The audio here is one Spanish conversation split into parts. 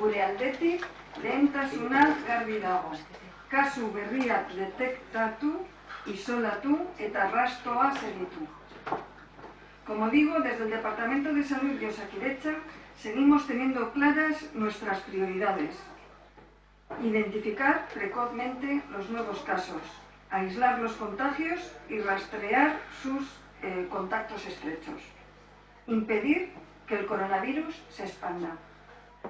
Gure aldetik, lehentasuna garbi dago. Kasu berriak detektatu, isolatu eta arrastoa segitu. Como digo, desde el Departamento de Salud de Osakidetza seguimos teniendo claras nuestras prioridades. Identificar precozmente los nuevos casos, aislar los contagios y rastrear sus contactos estrechos. Impedir que el coronavirus se expanda.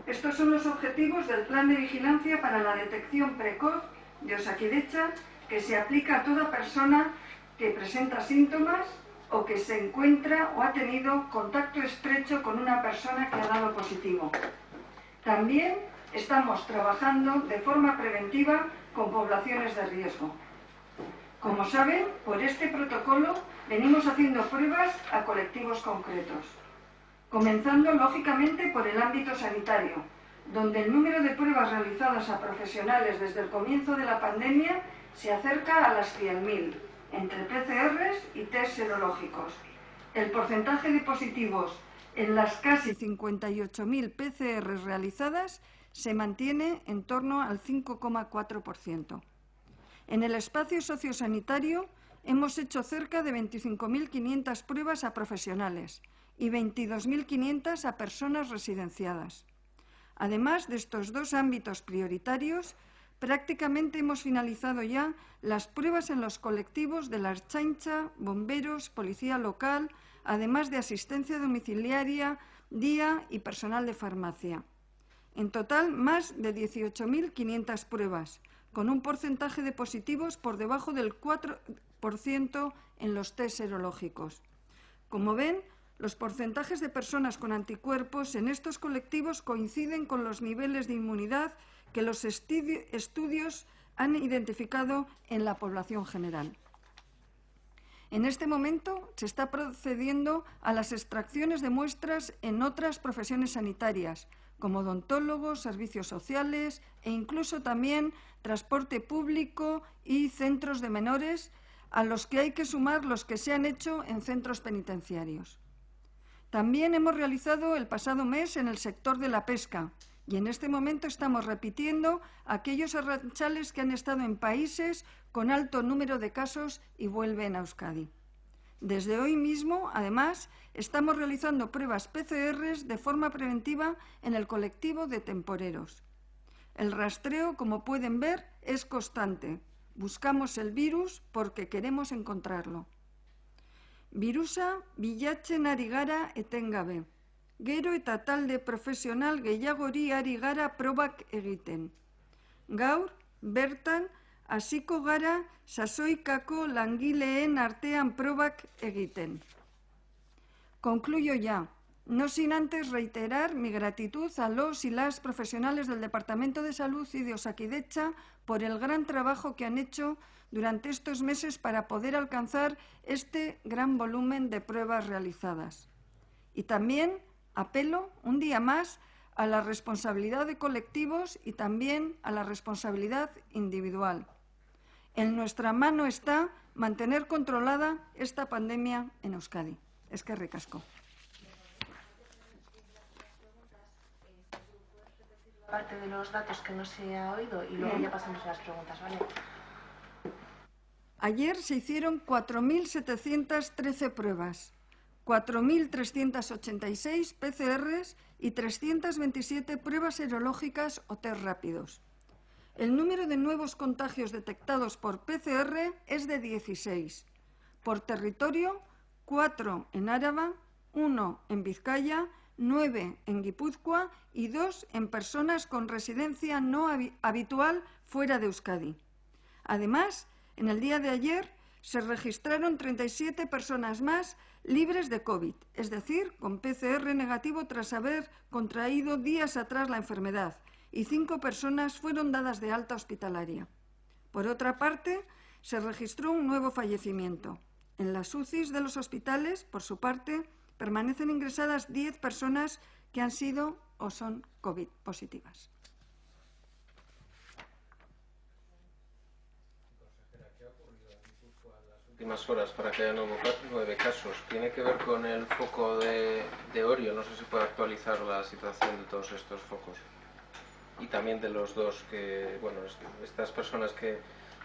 Estos son los objetivos del Plan de Vigilancia para la Detección Precoz de Osakidetza, que se aplica a toda persona que presenta síntomas o que se encuentra o ha tenido contacto estrecho con una persona que ha dado positivo. También estamos trabajando de forma preventiva con poblaciones de riesgo. Como saben, por este protocolo venimos haciendo pruebas a colectivos concretos, comenzando lógicamente por el ámbito sanitario, donde el número de pruebas realizadas a profesionales desde el comienzo de la pandemia se acerca a las 100.000, entre PCRs y test serológicos. El porcentaje de positivos en las casi 58.000 PCRs realizadas se mantiene en torno al 5,4%. En el espacio sociosanitario hemos hecho cerca de 25.500 pruebas a profesionales y 22.500 a personas residenciadas. Además de estos dos ámbitos prioritarios, prácticamente hemos finalizado ya las pruebas en los colectivos de la Ertzaintza, bomberos, policía local, además de asistencia domiciliaria, día y personal de farmacia. En total, más de 18.500 pruebas, con un porcentaje de positivos por debajo del 4% en los test serológicos. Como ven, los porcentajes de personas con anticuerpos en estos colectivos coinciden con los niveles de inmunidad que los estudios han identificado en la población general. En este momento se está procediendo a las extracciones de muestras en otras profesiones sanitarias, como odontólogos, servicios sociales e incluso también transporte público y centros de menores, a los que hay que sumar los que se han hecho en centros penitenciarios. También hemos realizado el pasado mes en el sector de la pesca y en este momento estamos repitiendo aquellos arranchales que han estado en países con alto número de casos y vuelven a Euskadi. Desde hoy mismo, además, estamos realizando pruebas PCRs de forma preventiva en el colectivo de temporeros. El rastreo, como pueden ver, es constante. Buscamos el virus porque queremos encontrarlo. Virusa bilatzen ari gara etengabe. Gero eta talde profesional gehiagori ari gara probak egiten. Gaur, bertan, hasiko gara sasoikako langileen artean probak egiten. Concluyo ya, no sin antes reiterar mi gratitud a los y las profesionales del Departamento de Salud y de Osakidetza por el gran trabajo que han hecho durante estos meses para poder alcanzar este gran volumen de pruebas realizadas. Y también apelo, un día más, a la responsabilidad de colectivos y también a la responsabilidad individual. En nuestra mano está mantener controlada esta pandemia en Euskadi. Eskerrik asko. Parte de los datos que no se ha oído y luego ya pasamos a las preguntas, ¿vale? Ayer se hicieron 4.713 pruebas, 4.386 PCRs y 327 pruebas serológicas o test rápidos. El número de nuevos contagios detectados por PCR es de 16. Por territorio, 4 en Áraba, 1 en Vizcaya, 9 en Guipúzcoa y 2 en personas con residencia no habitual fuera de Euskadi. Además, en el día de ayer se registraron 37 personas más libres de COVID, es decir, con PCR negativo tras haber contraído días atrás la enfermedad, y 5 personas fueron dadas de alta hospitalaria. Por otra parte, se registró un nuevo fallecimiento. En las UCIs de los hospitales, por su parte, permanecen ingresadas 10 personas que han sido o son COVID positivas. ¿Qué ha ocurrido en Guipúzcoa en las últimas horas para que haya 9 casos? ¿Tiene que ver con el foco de Orio? No sé si puede actualizar la situación de todos estos focos. y también de los dos que, bueno, estas personas que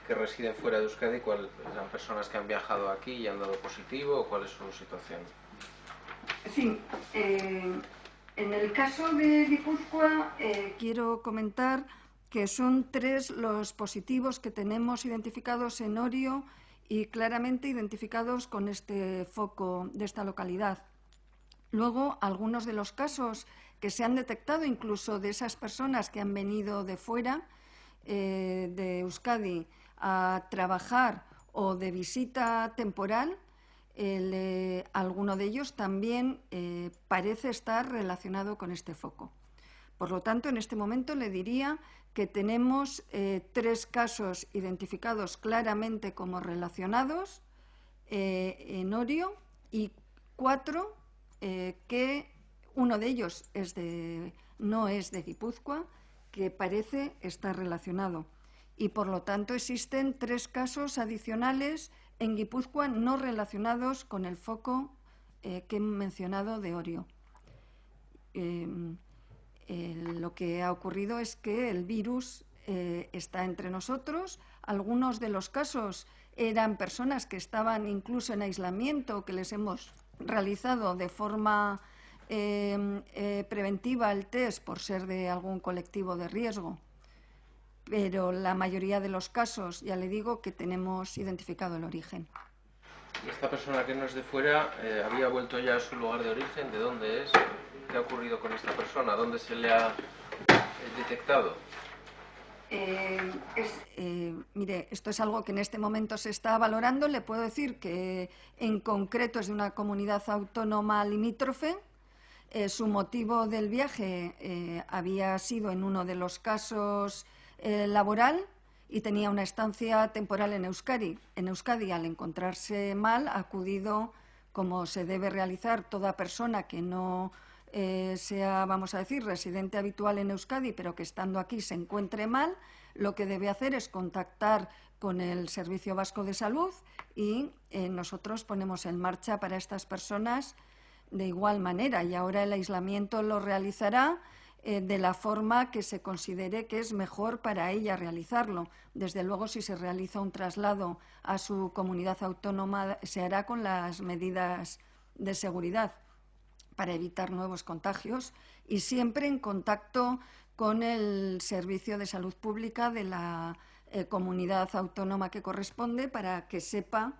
residen fuera de Euskadi, ¿cuáles eran personas que han viajado aquí y han dado positivo o cuál es su situación? Sí, en el caso de Guipúzcoa quiero comentar que son 3 los positivos que tenemos identificados en Orio y claramente identificados con este foco de esta localidad. Luego, algunos de los casos que se han detectado, incluso de esas personas que han venido de fuera de Euskadi a trabajar o de visita temporal, alguno de ellos también parece estar relacionado con este foco. Por lo tanto, en este momento le diría que tenemos 3 casos identificados claramente como relacionados en Orio y 4 que uno de ellos no es de Guipúzcoa, que parece estar relacionado. Y por lo tanto existen 3 casos adicionales en Guipúzcoa no relacionados con el foco que he mencionado de Orio. Lo que ha ocurrido es que el virus está entre nosotros. Algunos de los casos eran personas que estaban incluso en aislamiento, que les hemos realizado de forma preventiva el test por ser de algún colectivo de riesgo. Pero la mayoría de los casos, ya le digo, que tenemos identificado el origen. Esta persona que no es de fuera, ¿había vuelto ya a su lugar de origen? ¿De dónde es? ¿Qué ha ocurrido con esta persona? ¿Dónde se le ha detectado? Mire, esto es algo que en este momento se está valorando. Le puedo decir que en concreto es de una comunidad autónoma limítrofe. Su motivo del viaje había sido en uno de los casos laboral y tenía una estancia temporal en Euskadi. En Euskadi, al encontrarse mal, ha acudido, como se debe realizar toda persona que no sea, vamos a decir, residente habitual en Euskadi, pero que estando aquí se encuentre mal, lo que debe hacer es contactar con el Servicio Vasco de Salud y nosotros ponemos en marcha para estas personas de igual manera, y ahora el aislamiento lo realizará de la forma que se considere que es mejor para ella realizarlo. Desde luego, si se realiza un traslado a su comunidad autónoma, se hará con las medidas de seguridad para evitar nuevos contagios y siempre en contacto con el Servicio de Salud Pública de la comunidad autónoma que corresponde para que sepa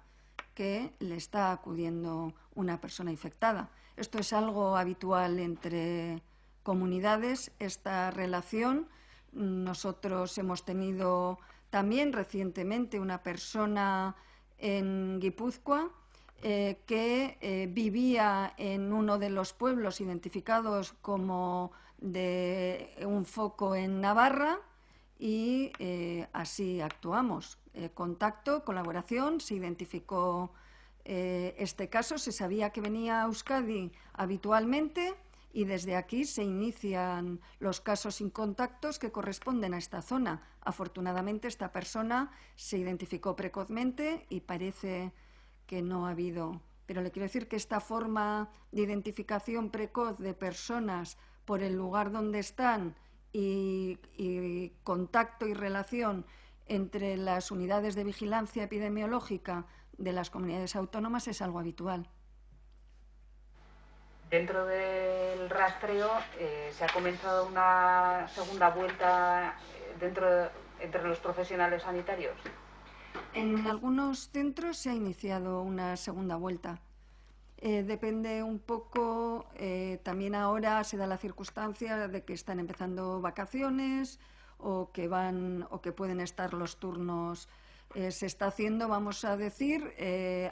que le está acudiendo una persona infectada. Esto es algo habitual entre comunidades, esta relación. Nosotros hemos tenido también recientemente una persona en Guipúzcoa que vivía en uno de los pueblos identificados como de un foco en Navarra y así actuamos. Contacto, colaboración, se identificó este caso, se sabía que venía a Euskadi habitualmente y desde aquí se inician los casos sin contactos que corresponden a esta zona. Afortunadamente esta persona se identificó precozmente y parece que no ha habido. Pero le quiero decir que esta forma de identificación precoz de personas por el lugar donde están y contacto y relación entre las unidades de vigilancia epidemiológica de las comunidades autónomas es algo habitual. Dentro del rastreo se ha comenzado una segunda vuelta entre los profesionales sanitarios. En algunos centros se ha iniciado una segunda vuelta. Depende un poco, también ahora se da la circunstancia de que están empezando vacaciones o que pueden estar los turnos. Se está haciendo, vamos a decir,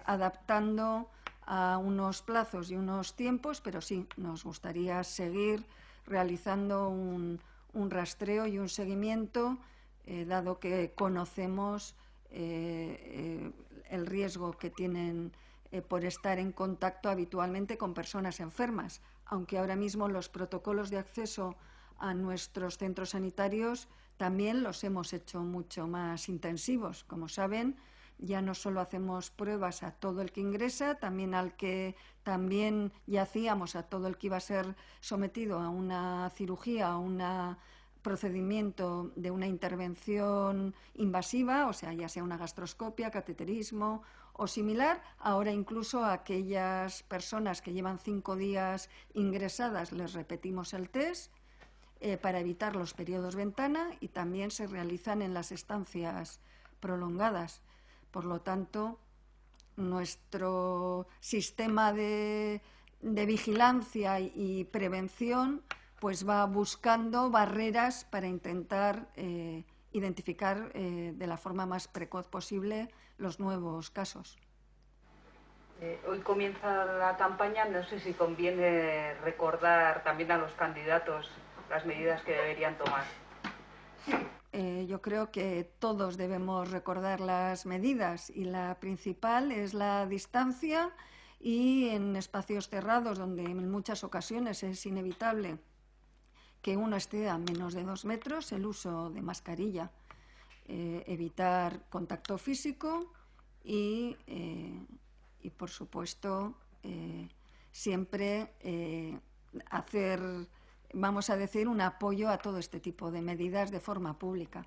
adaptando a unos plazos y unos tiempos, pero sí, nos gustaría seguir realizando un rastreo y un seguimiento, dado que conocemos el riesgo que tienen por estar en contacto habitualmente con personas enfermas, aunque ahora mismo los protocolos de acceso a nuestros centros sanitarios también los hemos hecho mucho más intensivos. Como saben, ya no solo hacemos pruebas a todo el que ingresa, también ya hacíamos a todo el que iba a ser sometido a una cirugía, a una procedimiento de una intervención invasiva, o sea, ya sea una gastroscopia, cateterismo o similar. Ahora incluso a aquellas personas que llevan 5 días ingresadas les repetimos el test para evitar los periodos ventana, y también se realizan en las estancias prolongadas. Por lo tanto, nuestro sistema de vigilancia y prevención pues va buscando barreras para intentar identificar de la forma más precoz posible los nuevos casos. Hoy comienza la campaña, no sé si conviene recordar también a los candidatos las medidas que deberían tomar. Sí, yo creo que todos debemos recordar las medidas, y la principal es la distancia, y en espacios cerrados donde en muchas ocasiones es inevitable que uno esté a menos de 2 metros, el uso de mascarilla, evitar contacto físico y por supuesto, siempre hacer, vamos a decir, un apoyo a todo este tipo de medidas de forma pública.